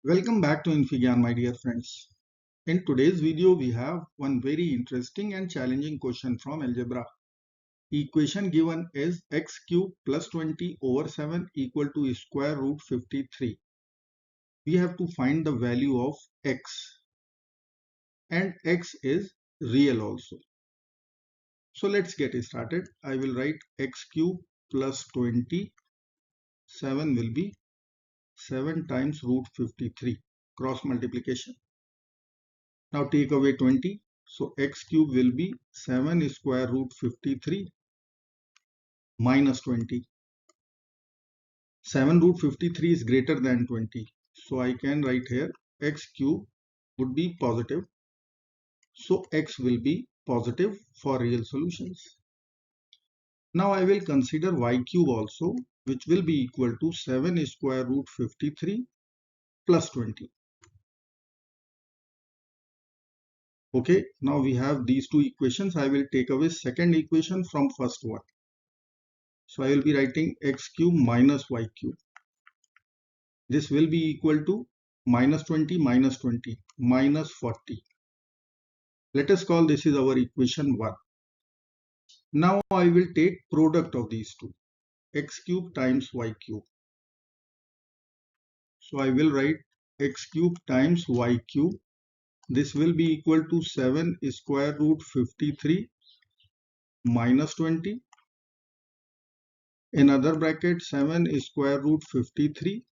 Welcome back to infyGyan, my dear friends. In today's video, we have one very interesting and challenging question from algebra. Equation given is x cube plus 20 over 7 equal to square root 53. We have to find the value of x, and x is real also. So let's get started. I will write x cube plus 20. 7 will be 7 times root 53, cross multiplication. Now take away 20. So x cube will be 7 square root 53 minus 20. 7 root 53 is greater than 20. So I can write here x cube would be positive. So x will be positive for real solutions. Now I will consider y cube also, which will be equal to 7 square root 53 plus 20. Okay, now we have these two equations. I will take away second equation from first one. So I will be writing x cube minus y cube. This will be equal to minus 20 minus 20 minus 40. Let us call this is our equation 1. Now I will take product of these two, x cube times y cube. So I will write x cube times y cube. This will be equal to 7 square root 53 minus 20. In other bracket 7 square root 53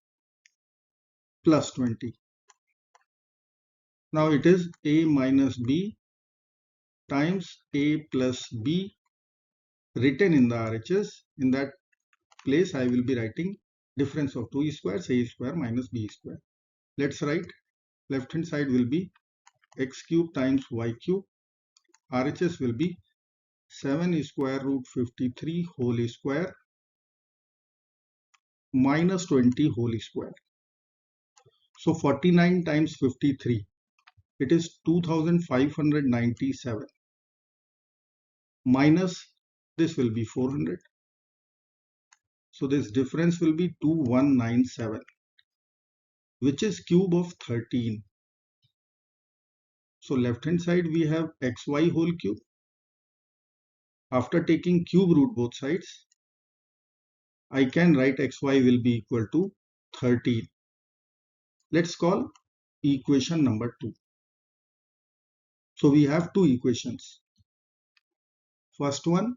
plus 20. Now it is a minus b times a plus b written in the RHS. In that place I will be writing difference of two squares, a square minus b square. Let's write left hand side will be x cube times y cube. RHS will be 7 square root 53 whole square minus 20 whole square. So 49 times 53, it is 2597 minus this will be 400. So this difference will be 2197, which is cube of 13. So left hand side we have xy whole cube. After taking cube root both sides, I can write xy will be equal to 13. Let's call equation number 2. So we have two equations. First one,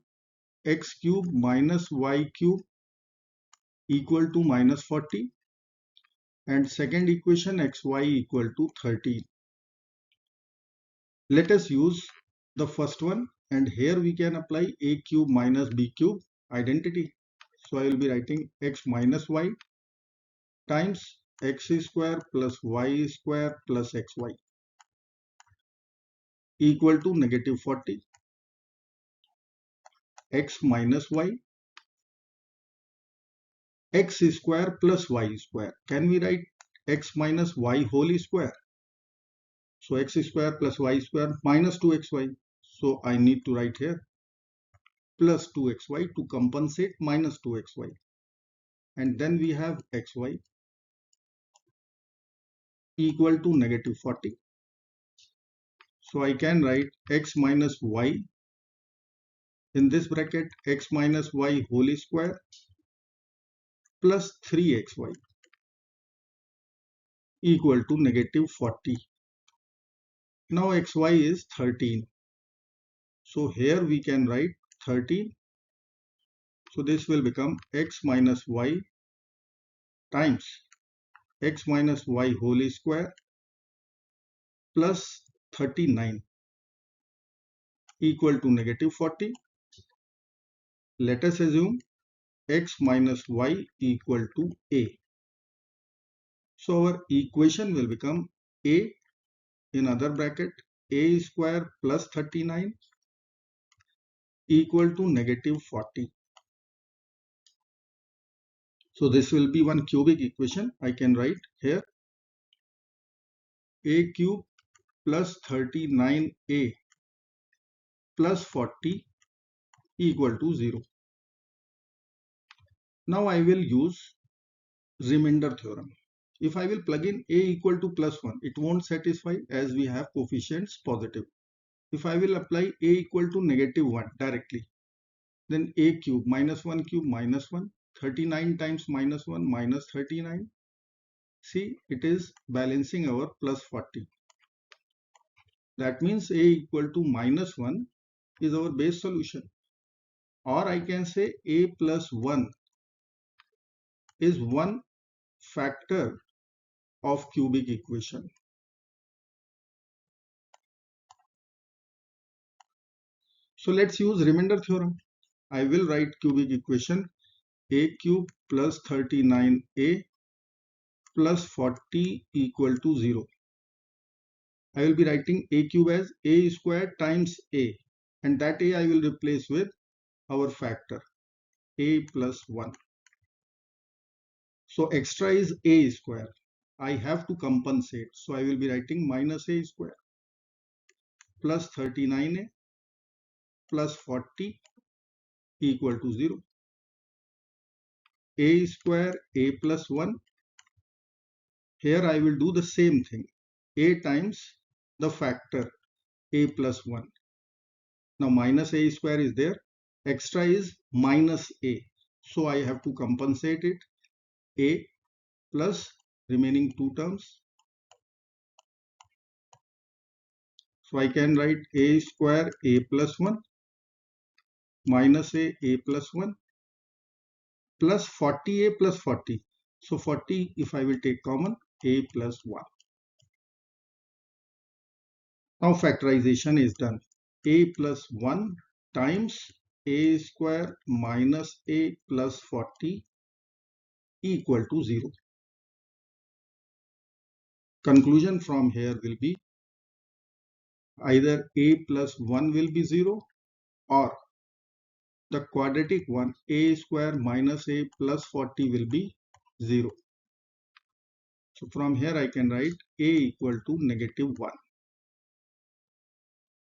x cube minus y cube equal to minus 40. And second equation, xy equal to 13. Let us use the first one, and here we can apply a cube minus b cube identity. So I will be writing x minus y times x square plus y square plus xy equal to negative 40. X minus y, x square plus y square. Can we write x minus y whole square? So x square plus y square minus 2xy. So I need to write here plus 2xy to compensate minus 2xy. And then we have xy equal to negative 40. So I can write x minus y in this bracket, x minus y whole square plus 3xy equal to negative 40. Now xy is 13. So here we can write 13. So this will become x minus y times x minus y whole square plus 39 equal to negative 40. Let us assume x minus y equal to a. So our equation will become a in other bracket a square plus 39 equal to negative 40. So this will be one cubic equation. I can write here a cube plus 39a plus 40 equal to 0. Now I will use remainder theorem. If I will plug in a equal to plus 1, it won't satisfy as we have coefficients positive. If I will apply a equal to negative 1 directly, then a cube minus 1 cube minus 1, 39 times minus 1 minus 39. See, it is balancing our plus 40. That means a equal to minus 1 is our base solution. Or I can say a plus 1 is one factor of cubic equation. So let's use remainder theorem. I will write cubic equation a cube plus 39a plus 40 equal to 0. I will be writing a cube as a square times a, and that a I will replace with our factor a plus 1. So extra is a square. I have to compensate. So I will be writing minus a square plus 39a plus 40 equal to 0. A square a plus 1. Here I will do the same thing. A times the factor a plus 1. Now minus a square is there. Extra is minus a. So I have to compensate it. A plus remaining two terms. So I can write a square a plus 1 minus a plus 1 plus 40a plus 40. So 40 if I will take common a plus 1. Now factorization is done. A plus 1 times a square minus a plus 40 equal to 0. Conclusion from here will be either a plus 1 will be 0 or the quadratic one a square minus a plus 40 will be 0. So from here I can write a equal to negative 1.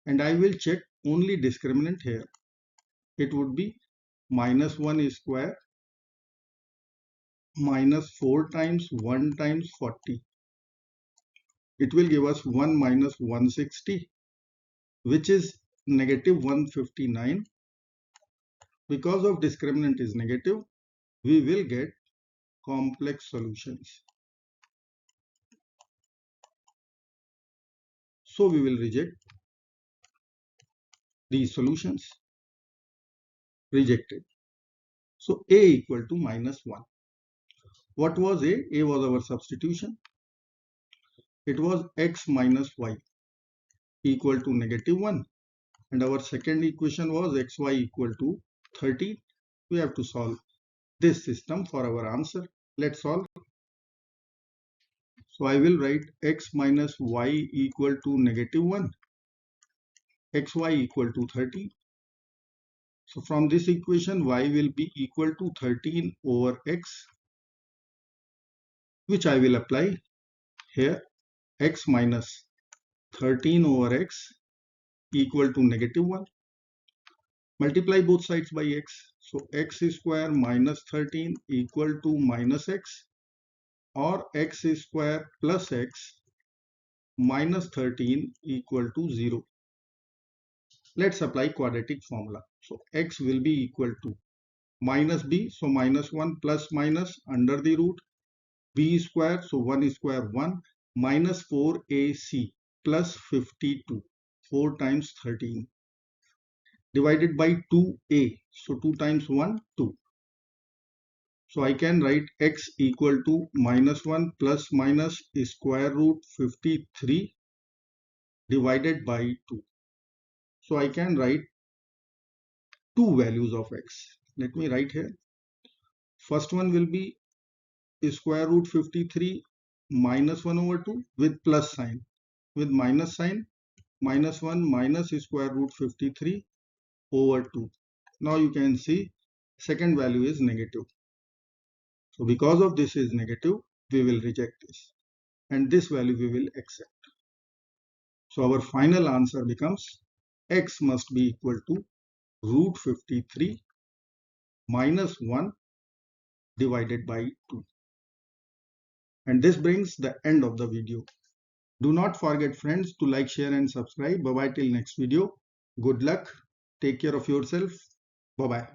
And I will check only discriminant here. It would be minus 1 square minus 4 times 1 times 40. It will give us 1 minus 160, which is negative 159. Because of discriminant is negative, we will get complex solutions. So we will reject these solutions. Rejected. So a equal to minus 1. What was a? A was our substitution. It was x minus y equal to negative 1. And our second equation was xy equal to 30. We have to solve this system for our answer. Let's solve. So I will write x minus y equal to negative 1. Xy equal to 30. So from this equation y will be equal to 13 over x, which I will apply here. X minus 13 over x equal to negative 1. Multiply both sides by x. So x square minus 13 equal to minus x, or x square plus x minus 13 equal to 0. Let's apply quadratic formula. So x will be equal to minus b, so minus 1 plus minus under the root b square, so 1 square 1 minus 4ac plus 52, 4 times 13 divided by 2a, so 2 times 1 2. So I can write x equal to minus 1 plus minus square root 53 divided by 2. So I can write two values of x. Let me write here. First one will be square root 53 minus 1 over 2 with plus sign. With minus sign, minus 1 minus square root 53 over 2. Now you can see second value is negative. So because of this is negative, we will reject this. And this value we will accept. So our final answer becomes x must be equal to root 53 minus 1 divided by 2. And this brings the end of the video. Do not forget friends to like, share and subscribe. Bye bye till next video. Good luck. Take care of yourself. Bye bye.